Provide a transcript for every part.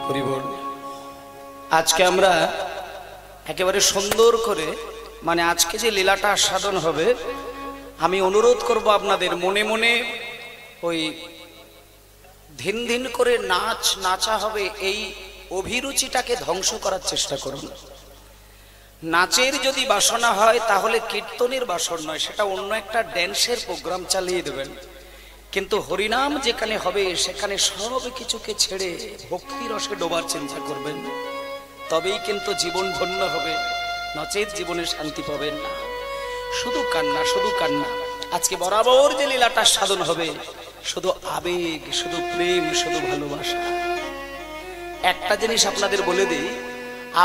হরি বল। আজকে আমরা একেবারে সুন্দর করে মানে আজকে যে লীলাটা আস্বাদন হবে, আমি অনুরোধ করব আপনাদের মনে মনে ওই ধিন ধিন করে নাচা হবে, এই অভিরুচিটাকে ধ্বংস করার চেষ্টা করুন। নাচের যদি বাসনা হয় তাহলে কীর্তনের বাসন নয়, সেটা অন্য একটা ড্যান্সের প্রোগ্রাম চালিয়ে দেবেন। কিন্তু হরিনাম যেখানে হবে সেখানে সব কিছুকে ছেড়ে ভক্তি রসে ডোবার চিন্তা করবেন, তবেই কিন্তু জীবন ধন্য হবে, নচেত জীবনে শান্তি পাবেন না। শুধু কান্না, শুধু কান্না। আজকে বরাবর যে লীলাটা সাধন হবে শুধু আবেগ, শুধু প্রেম, শুধু ভালোবাসা। একটা জিনিস আপনাদের বলে দিই,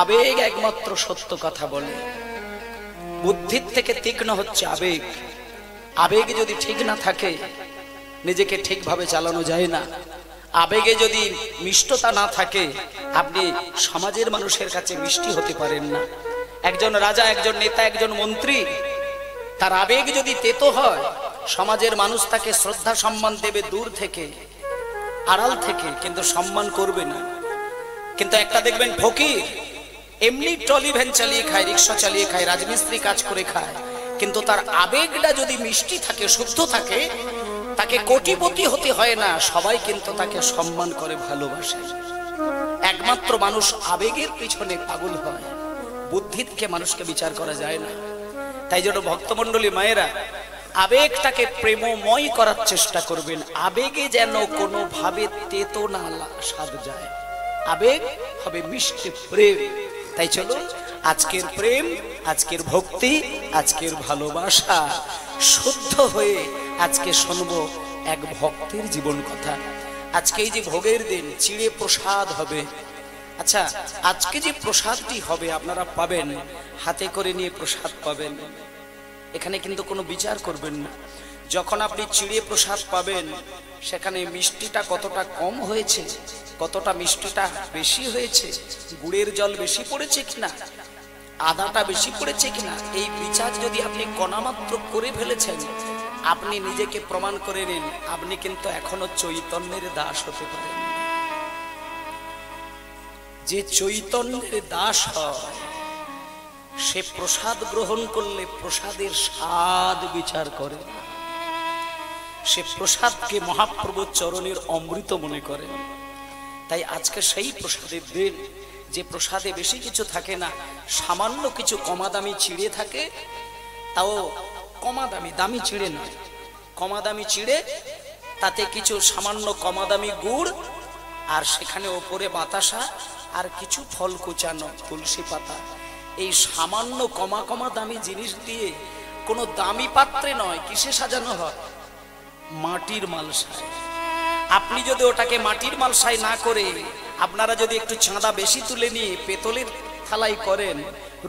আবেগ একমাত্র সত্য কথা বলে। বুদ্ধির থেকে তীক্ষ্ণ হচ্ছে আবেগ। আবেগ যদি ঠিক না থাকে নিজেকে ঠিকভাবে চালানো যায় না। আবেগে যদি মিষ্টতা না থাকে আপনি সমাজের মানুষের কাছে মিষ্টি হতে পারেন না। একজন রাজা, একজন নেতা, একজন মন্ত্রী, তার আবেগ যদি তেতো হয় সমাজের মানুষ তাকে শ্রদ্ধা সম্মান দেবে দূর থেকে, আড়াল থেকে, কিন্তু সম্মান করবে না। কিন্তু একটা দেখবেন ফকির এমনি ট্রলি ভ্যান চালিয়ে খায়, রিক্সা চালিয়ে খায়, রাজমিস্ত্রি কাজ করে খায়, কিন্তু তার আবেগটা যদি মিষ্টি থাকে, শুদ্ধ থাকে, তাকে কোটিপতি হতে হয় না, সবাই কিন্তু তাকে সম্মান করে, ভালোবাসে। একমাত্র মানুষ আবেগের পিছনে পাগল হয়, বুদ্ধি থেকে মানুষকে বিচার করা যায় না। তাই জন্য ভক্তমণ্ডলী মায়েরা আবেগটাকে প্রেমময় করার চেষ্টা করবেন। আবেগে যেন কোনোভাবে তেতো না স্বাদ যায়, আবেগ হবে মিষ্টি প্রেম। তাই চলো আজকের প্রেম, আজকের ভক্তি, আজকের ভালোবাসা শুদ্ধ হয়ে আজকে শুনবো এক ভক্তের জীবন কথা। আজকে এই যে ভোগের দিন, চিড়ে প্রসাদ হবে। আচ্ছা, আজকে যে প্রসাদটি হবে আপনারা পাবেন, হাতে করে নিয়ে প্রসাদ পাবেন। এখানে কিন্তু কোনো বিচার করবেন না। যখন আপনি চিড়ে প্রসাদ পাবেন সেখানে মিষ্টিটা কতটা কম হয়েছে, কতটা মিষ্টিটা বেশি হয়েছে, গুড়ের জল বেশি পড়েছে কিনা, আদাটা বেশি পড়েছে কিনা, এই বিচার যদি আপনি কণামাত্র করে ফেলেছেন আপনি নিজেকে প্রমাণ করে নিন আপনি কিন্তু এখনো চৈতন্যের দাস হতে পারেন। যে চৈতন্যের দাস হয় সে প্রসাদ গ্রহণ করলে প্রসাদের স্বাদ বিচার করে, সে প্রসাদকে মহাপ্রভুর চরণের অমৃত মনে করে। তাই আজকে সেই প্রসাদের দিন, যে প্রসাদে বেশি কিছু থাকে না, সামান্য কিছু কমা দামি চিড়ে থাকে, তাও কমা দামি, দামি চিড়ে নয়, কমা দামি চিড়ে, তাতে কিছু সামান্য কমা দামি গুড়, আর সেখানে ওপরে বাতাসা আর কিছু ফল কুচানো, তুলসী পাতা। এই সামান্য কমা কমা দামি জিনিস দিয়ে কোনো দামি পাত্রে নয়, কিসে সাজানো হয়? মাটির মালসায়। আপনি যদি ওটাকে মাটির মালসায় না করে আপনারা যদি একটু চাঁদা বেশি তুলে নিয়ে পেতলের থালাই করেন,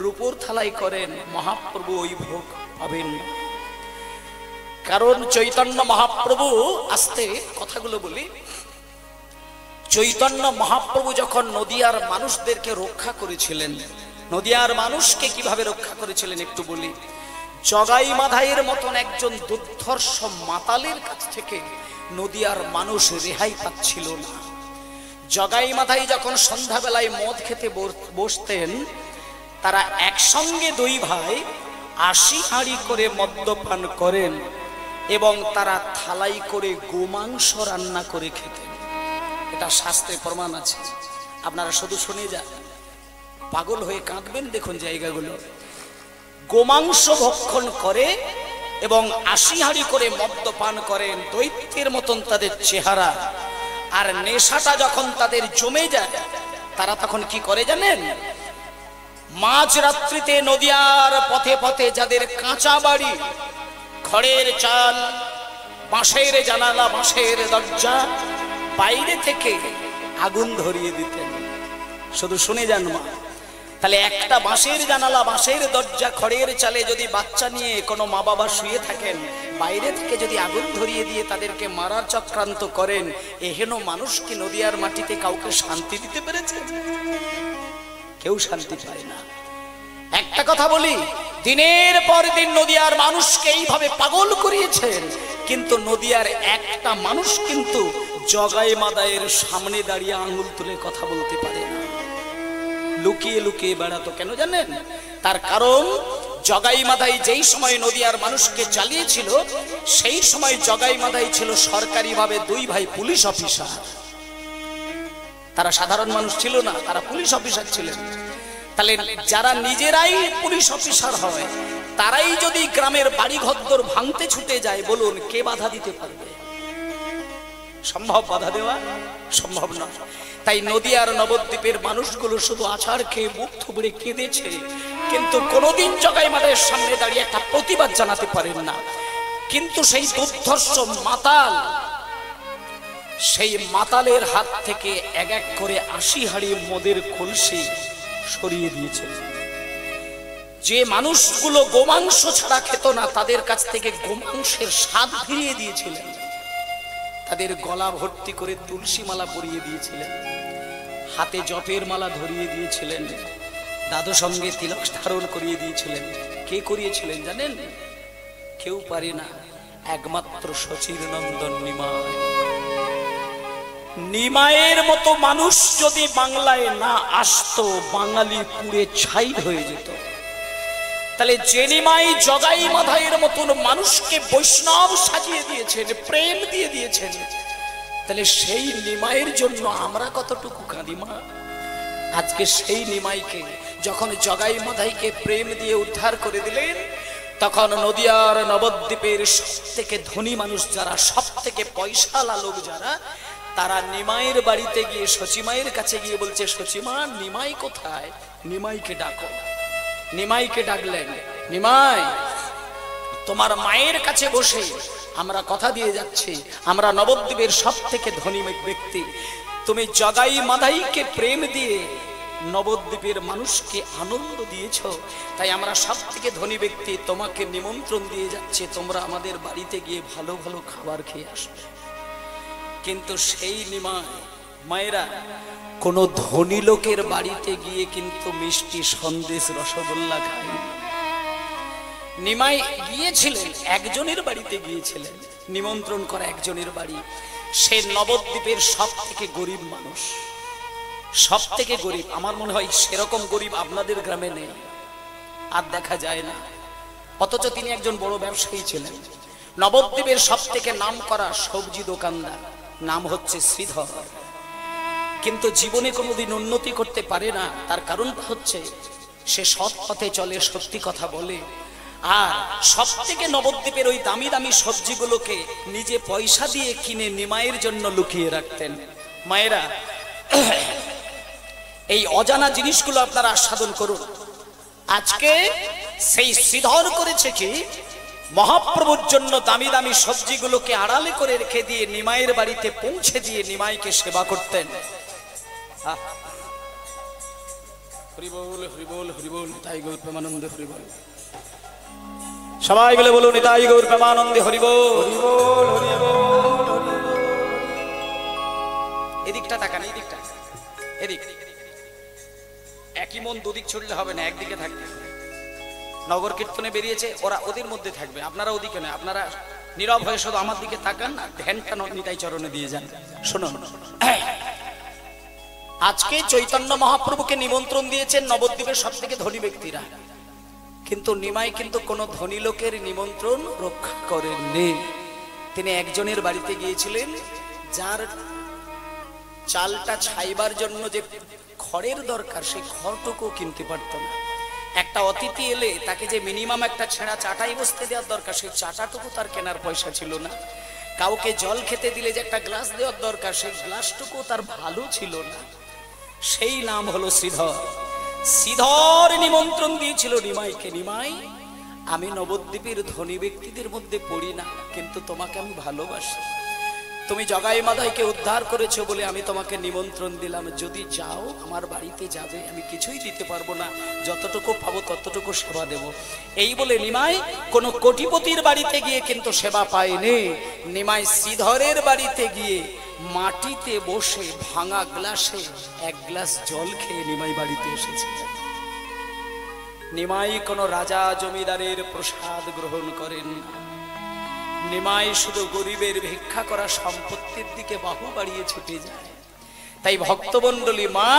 রূপোর থালাই করেন, মহাপ্রভু ওই ভোগ পাবেন না। কারণ চৈতন্য মহাপ্রভু, আস্তে কথাগুলো বলি, চৈতন্য মহাপ্রভু যখন নদিয়ার মানুষদেরকে রক্ষা করেছিলেন, নদিয়ার মানুষকে কিভাবে রক্ষা করেছিলেন একটু বলি। জগাই মাধাইয়ের মতন একজন দুর্ধর্ষ মাতালের কাছ থেকে নদিয়ার মানুষ রেহাই পাচ্ছিল না। জগাই মাধাই যখন সন্ধ্যাবেলায় মদ খেতে বসতেন, তারা একসঙ্গে দুই ভাই ৮০ হাঁড়ি করে মদ্যপান করেন এবং তারা থালাই করে গোমাংস রান্না করে খেতেন। এটা শাস্ত্রে প্রমাণ আছে, আপনারা শুধু শুনে যান, পাগল হয়ে কাঁদবেন। দেখুন জায়গাগুলো, গোমাংস ভক্ষণ করে এবং ৮০ হাঁড়ি করে মদ্যপান করেন, দৈত্যের মতন তাদের চেহারা। আর নেশাটা যখন তাদের জমে যায় তারা তখন কি করে জানেন? মাঝ রাত্রিতে নদিয়ার পথে পথে যাদের কাঁচা বাড়ি, খড়ের চাল, বাঁশের জানালা, বাঁশের দরজা, বাইরে থেকে আগুন ধরিয়ে দিতেন। শুধু শুনে যান মা, তাহলে একটা বাঁশের জানালা, বাঁশের দরজা, খড়ের চালে যদি বাচ্চা নিয়ে কোনো মা বাবা শুয়ে থাকেন, বাইরে থেকে যদি আগুন ধরিয়ে দিয়ে তাদেরকে মারার চক্রান্ত করেন, এহেন মানুষ কি নদিয়ার মাটিতে কাউকে শান্তি দিতে পেরেছে? কেউ শান্তি পায় না। একটা কথা বলি, দিনের পর দিন নদিয়ার মানুষকে এইভাবে পাগল করিয়েছেন, কিন্তু নদিয়ার একটা মানুষ কিন্তু জগাই মাদাইয়ের সামনে দাঁড়িয়ে আঙুল তুলে কথা বলতে পারে না, লুকিয়ে লুকিয়ে বেড়াতো। কেন জানেন? তার কারণ জগাই মাদাই যেই সময় নদিয়ার মানুষকে চালিয়েছিল, সেই সময় জগাই মাদাই ছিল সরকারিভাবে 2 ভাই পুলিশ অফিসার। তারা সাধারণ মানুষ ছিল না, তারা পুলিশ অফিসার ছিলেন। তাহলে যারা নিজেরাই পুলিশ অফিসার হয়, তারাই যদি গ্রামের বাড়ি ঘরদোর ভাঙতে ছুটে যায়, বলুন কে বাধা দিতে পারবে? সম্ভব বাধা দেওয়া? সম্ভব না। তাই নদিয়ার নবদ্বীপের মানুষগুলো শুধু আছাড় খেয়ে মুখ থুবড়ে কেঁদেছে, কিন্তু কোনোদিন জগাই মাদাইয়ের সামনে দাঁড়িয়ে একটা প্রতিবাদ জানাতে পারেন না। কিন্তু সেই দুর্ধর্ষ মাতাল, সেই মাতালের হাত থেকে এক এক করে 80 হাড়ি মদের কলসি সরিয়ে দিয়েছে। যে মানুষগুলো গোমাংস ছাড়া খেত না, তাদের কাছ থেকে গোমাংসের স্বাদ ফিরিয়ে দিয়েছিলেন। তাদের গলা ভর্তি করে তুলসী মালা পরিয়ে দিয়েছিলেন, হাতে জপের মালা ধরিয়ে দিয়েছিলেন, দাদু সঙ্গে তিলক ধারণ করিয়ে দিয়েছিলেন। কে করিয়েছিলেন জানেন? কেউ পারে না, একমাত্র শচীর নন্দন নিমাই। নিমাইয়ের মতো মানুষ যদি বাংলায় না আসতো, বাঙালি পুড়ে ছাই হয়ে যেত। তাহলে যে নিমাই জগাই মাদাইয়ের মতন মানুষকে বৈষ্ণব সাজিয়ে দিয়েছেন, প্রেম দিয়ে দিয়েছেন, তাহলে সেই নিমাইয়ের জন্য আমরা কতটুকু কাঁদি মা? আজকে সেই নিমাইকে যখন জগাই মাদাইকে প্রেম দিয়ে উদ্ধার করে দিলেন, তখন নদিয়ার নবদ্বীপের সব থেকে ধনী মানুষ যারা, সব থেকে পয়সাওয়ালা লোক যারা, তারা নিমাইয়ের বাড়িতে গিয়ে সচিমায়ের কাছে গিয়ে বলছে, সচিমা নিমাই কোথায়? নিমাইকে ডাকো। নিমাইকে ডাকলেন, নিমাই তোমার মায়ের কাছে বসে আমরা কথা দিয়ে যাচ্ছি, আমরা নবদ্বীপের সব থেকে ধনী ব্যক্তি, তুমি জগাই মাদাইকে প্রেম দিয়ে নবদ্বীপের মানুষকে আনন্দ দিয়েছ, তাই আমরা সব থেকে ধনী ব্যক্তি, তোমাকে নিমন্ত্রণ দিয়ে যাচ্ছে, তোমরা আমাদের বাড়িতে গিয়ে ভালো ভালো খাবার খেয়ে আসবে। কিন্তু সেই নিমাই, মায়েরা, কোন ধনী লোকের বাড়িতে গিয়ে কিন্তু মিষ্টি সন্দেশ রসগোল্লা খায়। নিমাই গিয়েছিলেন একজনের বাড়িতে, গিয়েছিলেন নিমন্ত্রণ করা একজনের বাড়ি। সে নবদ্বীপের সব থেকে গরিব মানুষ, সব থেকে গরিব। আমার মনে হয় সেরকম গরিব আপনাদের গ্রামে নেই, আর দেখা যায় না। অথচ তিনি একজন বড় ব্যবসায়ী ছিলেন, নবদ্বীপের সব থেকে নাম করা সবজি দোকানদার, নাম হচ্ছে শ্রীধর। কিন্তু জীবনে কোনোদিন উন্নতি করতে পারে না। তার কারণ হচ্ছে সে সৎ পথে চলে, সত্যি কথা বলে, আর সব থেকে নবদ্বীপের ওই দামি দামি সবজিগুলোকে নিজে পয়সা দিয়ে কিনে নিমাইয়ের জন্য লুকিয়ে রাখতেন। মায়েরা, এই অজানা জিনিসগুলো আপনারা আস্বাদন করুন। আজকে সেই শ্রীধর করেছে কি, মহাপ্রভুর জন্য দামি দামি সবজিগুলোকে আড়ালে করে রেখে দিয়ে নিমাইয়ের বাড়িতে পৌঁছে দিয়ে নিমাইকে সেবা করতেন। হরিবোল হরিবোল হরিবোল, নিতাই গৌর প্রেমানন্দে হরিবোল। সবাই বলে বলুন, নিতাই গৌর প্রেমানন্দে হরিবোল হরিবোল হরিবোল। এদিকটা তাকান, এদিকটা, এদিক। একই মন দুদিক ছুটলে হবে না, একদিকে থাকবে। নগর কীর্তনে বেরিয়েছে, ওরা ওদের মধ্যে থাকবে, আপনারা ওদিকে নয়। আপনারা নীরব হয়ে শুধু আমার দিকে তাকান, আর ধ্যানটা নিতাই চরণে দিয়ে যান। শুনুন, আজকে চৈতন্য মহাপ্রভুকে নিমন্ত্রণ দিয়েছেন নবদ্বীপের সব থেকে ধনী ব্যক্তিরা, কিন্তু নিমাই কিন্তু কোন ধনী লোকের নিমন্ত্রণ রক্ষা করেননি। তিনি একজনের বাড়িতে গিয়েছিলেন, যার চালটা ছাইবার জন্য যে খড়ের দরকার, সেই খড়টুকু কিনতে পারত না। একটা অতিথি এলে তাকে যে মিনিমাম একটা ছেঁড়া চাটাই বসতে দেওয়ার দরকার, সেই চাটাটুকু তার কেনার পয়সা ছিল না। কাউকে জল খেতে দিলে যে একটা গ্লাস দেওয়ার দরকার, সেই গ্লাসটুকু তার ভালো ছিল না। সেই নাম হলো শ্রীধর। শ্রীধর নিমন্ত্রণ দিয়েছিল নিমাইকে, নিমাই আমি নবদ্বীপের ধনী ব্যক্তিদের মধ্যে পড়ি না, কিন্তু তোমাকে আমি ভালোবাসি। তুমি জগাই মাদাইকে উদ্ধার করেছো বলে আমি তোমাকে নিমন্ত্রণ দিলাম, যদি যাও আমার বাড়িতে যাবে, আমি কিছুই দিতে পারবো না, যতটুকু পাবো ততটুকু সেবা দেব। এই বলে নিমাই কোনো কোটিপতির বাড়িতে গিয়ে কিন্তু সেবা পায়নি। নিমাই শ্রীধরের বাড়িতে গিয়ে মাটিতে বসে ভাঙা গ্লাসে এক গ্লাস জল খেয়ে নিমাই বাড়িতে এসেছে। নিমাই কোনো রাজা জমিদারের প্রসাদ গ্রহণ করেন না। নিমাই শুধু গরিবের ভিক্ষা করা সম্পত্তির দিকে বাহু বাড়িয়ে ছুটে যায়। তাই ভক্তমণ্ডলী মা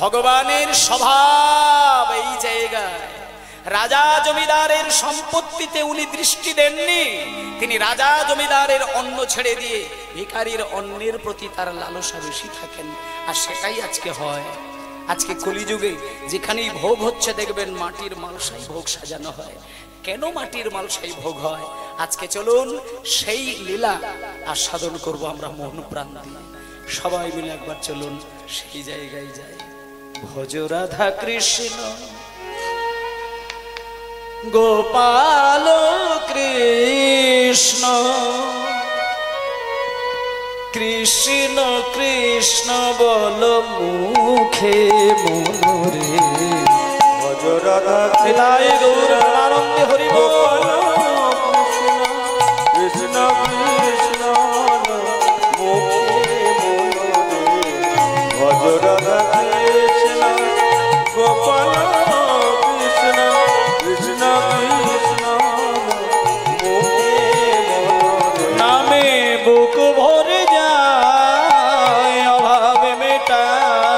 ভগবানের স্বভাব এই জায়গায়। রাজা জমিদারের সম্পত্তিতে উনি দৃষ্টি দেননি, তিনি রাজা জমিদারের অন্ন ছেড়ে দিয়ে ভিখারির অন্নের প্রতি তার লালসা বেশি থাকেন। আর সেটাই আজকে হয়। আজকে কলিযুগে যেখানেই ভোগ হচ্ছে দেখবেন মাটির মালসাই ভোগ সাজানো হয়। কেন মাটির মালসাই ভোগ হয়? আজকে চলুন সেই লীলা আস্বাদন করব আমরা মন প্রাণ দিয়ে। সবাই মিলে একবার চলুন সেই জায়গায় যাই। ভজ রাধা কৃষ্ণ গোপাল কৃষ্ণ কৃষ্ণ কৃষ্ণ বল মুখে মনরে। ভজ রাধা আনন্দে হরি বল কৃষ্ণ কৃষ্ণ মুখে মনরে। ভজ রাধা কৃষ্ণ গোপাল কৃষ্ণ কৃষ্ণ কৃষ্ণ মুখে মনরে। নামে বুক ভরে যায় অভাব মেটায়।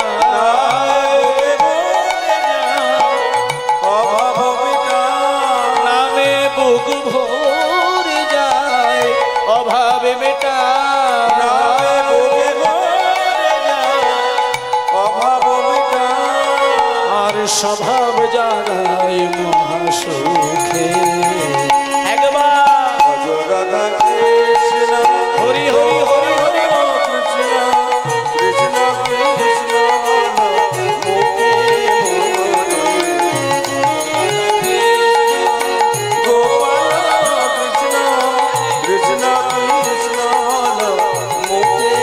অভাব মিটা নামে বুক ভরে যায় অভাব মেটায়। অভাব মিটা আর স্বভাব জাগায় মহাসুখে। একবার ভজ রাধা কৃষ্ণ হরি হরি হরি হরি বল। কৃষ্ণ কৃষ্ণ কৃষ্ণ মুখে মনরে। গোপাল কৃষ্ণ কৃষ্ণ কৃষ্ণ মুখে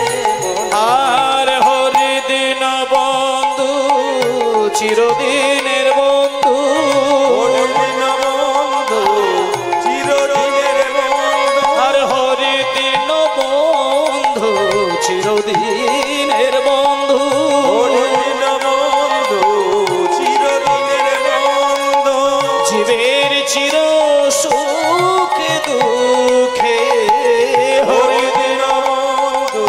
মনরে। আর হরি দিন বন্ধু চিরদিনের বন্ধু। হরিদিন বন্ধু চিরদিনের বন্ধু। আর হরি দিন বন্ধু চিরদিনের বন্ধু। হরিদিন বন্ধু চিরদিনের বন্ধু। জীবের চির সুখে দুঃখে হরি হরিদিন বন্ধু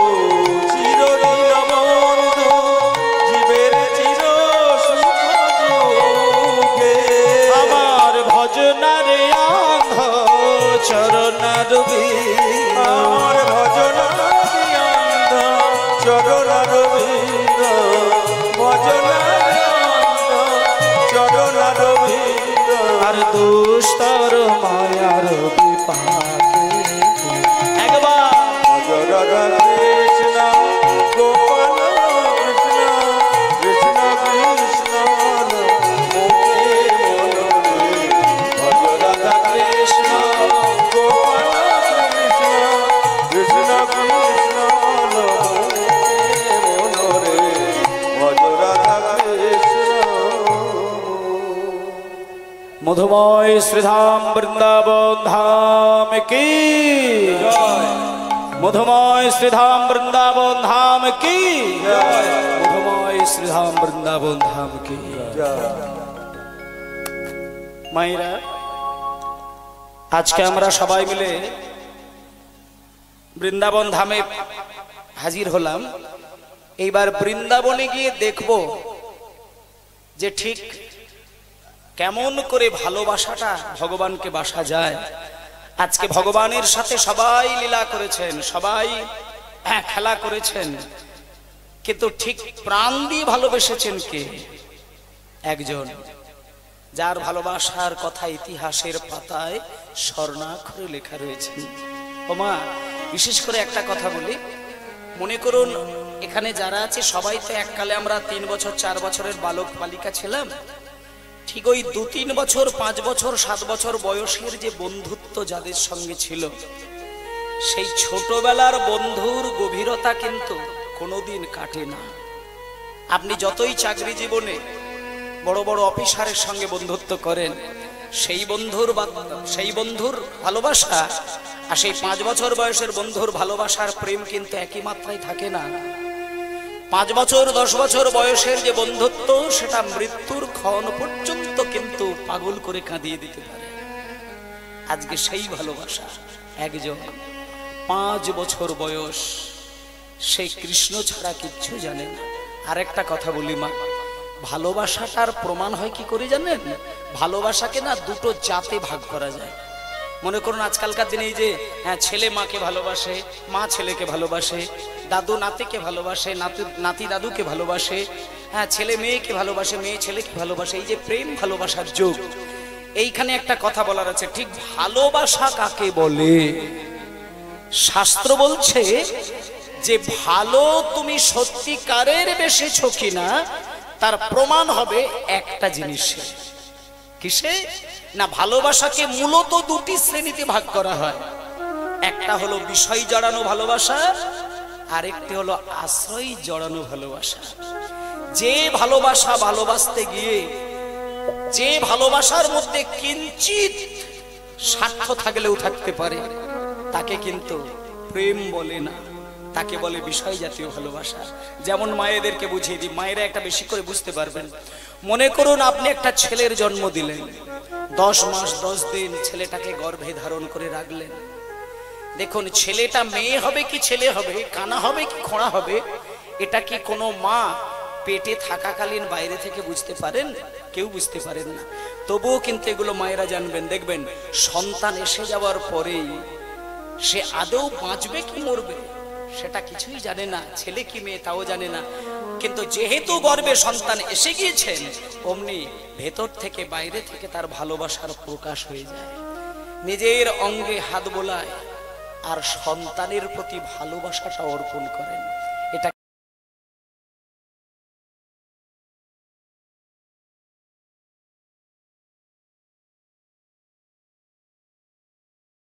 চিরদিন বন্ধু। জীবের চির সুখ দুঃখে। আমার ভজনারে আন্ধ চরণার আমার ভজনা অন্ধ চরণার বিন্দ। ভজনা অন্ধ চরণার বিন্দ। আর দুস্তর মায়ার বিপাকে। একবার ভজ রাধা কৃষ্ণ গোপাল কৃষ্ণ কৃষ্ণ কৃষ্ণ মুখে মনরে। ভজ রাধা কৃষ্ণ গোপাল কৃষ্ণ কৃষ্ণ কৃষ্ণ মুখে মনরে। ভজ রাধা কৃষ্ণ। মধুময় শ্রীধাম বৃন্দাবন ধাম কি মধুময় শ্রীধাম বৃন্দাবন ধাম কি মধুময় শ্রীধাম বৃন্দাবন ধাম কি। মায়েরা, আজকে আমরা সবাই মিলে বৃন্দাবন ধামে হাজির হলাম। এইবার বৃন্দাবনে গিয়ে দেখব যে ঠিক কেমন করে ভালোবাসাটা ভগবানকে বাসা যায়। আজকে ভগবানের সাথে সবাই লীলা করেছেন, সবাই খেলা করেছেন, কিন্তু ঠিক প্রাণ দিয়ে ভালোবেসেছেন কে? একজন, যার ভালোবাসার কথা ইতিহাসের পাতায় স্বর্ণাক্ষরে লেখা রয়েছে। ওমা, বিশেষ করে একটা কথা বলি, মনে করুন এখানে যারা আছে সবাই তো এককালে আমরা 3 বছর 4 বছরের বালক বালিকা ছিলাম। ঠিক ওই 2-3 বছর 5 বছর 7 বছর বয়সের যে বন্ধুত্ব যাদের সঙ্গে ছিল, সেই ছোটবেলার বন্ধুর গভীরতা কিন্তু কোনোদিন কাটে না। আপনি যতই চাকরি জীবনে বড় বড় অফিসারের সঙ্গে বন্ধুত্ব করেন, সেই বন্ধুর ভালোবাসা আর সেই 5 বছর বয়সের বন্ধুর ভালোবাসার প্রেম কিন্তু একই মাত্রায় থাকে না। 5 বছর 10 বছর বয়সের যে বন্ধুত্ব, সেটা মৃত্যুর ক্ষণ পর্যন্ত কিন্তু পাগল করে কাঁদিয়ে দিতে পারে। আজকে সেই ভালোবাসা। একজন 5 বছর বয়স, সেই কৃষ্ণ ছাড়া কিচ্ছু জানে না। আরেকটা কথা বলি মা, ভালোবাসাটার প্রমাণ হয় কি করে জানেন? ভালোবাসাকে না দুটো জাতে ভাগ করা যায়। মনে করুন আজকালকার দিনে এই যে ছেলে মাকে ভালোবাসে, মা ছেলেকে ভালোবাসে, দাদু নাতিকে ভালোবাসে, নাতি দাদুকে ভালোবাসে, ছেলে মেয়েকে ভালোবাসে, মেয়ে ছেলেকে ভালোবাসে, এই যে প্রেম ভালোবাসার যোগ। এইখানে একটা কথা বলার আছে, ঠিক ভালোবাসা কাকে বলে? শাস্ত্র বলছে যে ভালো তুমি সত্যিকারের বেসেছো কিনা তার প্রমাণ হবে একটা জিনিসে। কিসে? না, ভালোবাসাকে মূলত দুটি শ্রেণীতে ভাগ করা হয়। একটা হলো বিষয় জড়ানো ভালোবাসা, আরেকটি হলো আশ্রয় জড়ানো ভালোবাসা। যে ভালোবাসা ভালোবাসতে গিয়ে, যে ভালোবাসার মধ্যে কিঞ্চিত স্বার্থ থাকলেও থাকতে পারে, তাকে কিন্তু প্রেম বলে না, তাকে বলে বিষয় জাতীয় ভালোবাসা। যেমন মায়েদেরকে বুঝিয়ে দিই, মায়েরা একটা বেশি করে বুঝতে পারবেন। মনে করুন আপনি একটা ছেলের জন্ম দিলেন, 10 মাস 10 দিন ছেলেটাকে গর্ভে ধারণ করে রাখলেন। দেখুন ছেলেটা মেয়ে হবে কি ছেলে হবে, কানা হবে কি খোঁড়া হবে, এটা কি কোনো মা পেটে থাকাকালীন বাইরে থেকে বুঝতে পারেন? কেউ বুঝতে পারেন না। তবুও কিন্তু এগুলো মায়েরা জানবেন। দেখবেন সন্তান এসে যাওয়ার পরেই সে আদৌ বাঁচবে কি মরবে সেটা কিছুই জানে না, ছেলে কি মেয়ে তাও জানে না। কিন্তু যেহেতু গর্ভে সন্তান এসে গিয়েছেন, অমনি ভেতর থেকে বাইরে থেকে তার ভালোবাসার প্রকাশ হয়ে যায়। নিজের অঙ্গে হাত বোলায় আর সন্তানের প্রতি ভালোবাসাটা অর্পণ করেন।